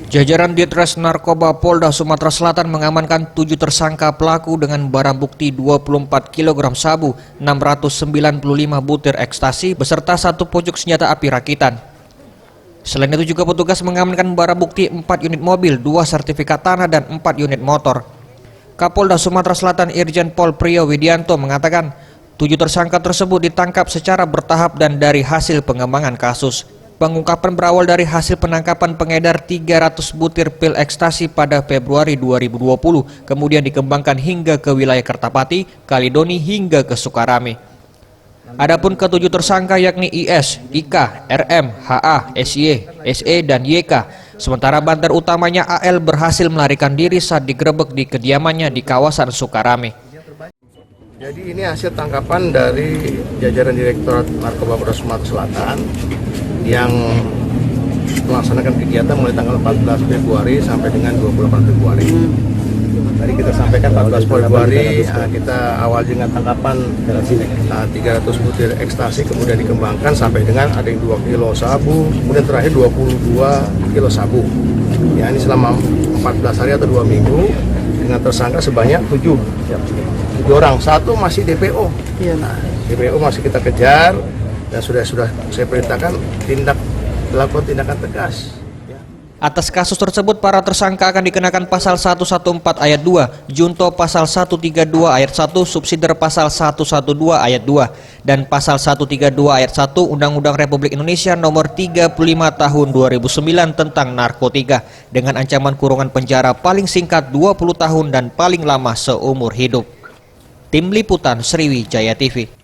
Jajaran Ditres Narkoba Polda Sumatera Selatan mengamankan 7 tersangka pelaku dengan barang bukti 24 kg sabu, 695 butir ekstasi, beserta 1 pucuk senjata api rakitan. Selain itu juga petugas mengamankan barang bukti 4 unit mobil, 2 sertifikat tanah, dan 4 unit motor. Kapolda Sumatera Selatan Irjen Pol Priyo Widianto mengatakan, 7 tersangka tersebut ditangkap secara bertahap dan dari hasil pengembangan kasus. Pengungkapan berawal dari hasil penangkapan pengedar 300 butir pil ekstasi pada Februari 2020, kemudian dikembangkan hingga ke wilayah Kertapati, Kalidoni hingga ke Sukarame. Adapun ke-7 tersangka yakni IS, IK, RM, HA, SY, SE, dan YK. Sementara banter utamanya AL berhasil melarikan diri saat digerebek di kediamannya di kawasan Sukarame. Jadi ini hasil tangkapan dari jajaran Direktorat Narkoba Polda Sumatera Selatan yang melaksanakan kegiatan mulai tanggal 14 Februari sampai dengan 28 Februari. Tadi kita sampaikan 14 Februari kita awal dengan tangkapan 300 butir ekstasi, kemudian dikembangkan sampai dengan ada yang 2 kilo sabu, kemudian terakhir 22 kilo sabu. Ya, ini selama 14 hari atau 2 minggu dengan tersangka sebanyak 7 orang. 1 masih DPO. Nah, DPO masih kita kejar dan sudah saya perintahkan melakukan tindakan tegas. Atas kasus tersebut, para tersangka akan dikenakan pasal 114 ayat 2, junto pasal 132 ayat 1, subsidiar pasal 112 ayat 2, dan pasal 132 ayat 1 Undang-Undang Republik Indonesia nomor 35 tahun 2009 tentang narkotika, dengan ancaman kurungan penjara paling singkat 20 tahun dan paling lama seumur hidup. Tim Liputan Sriwijaya TV.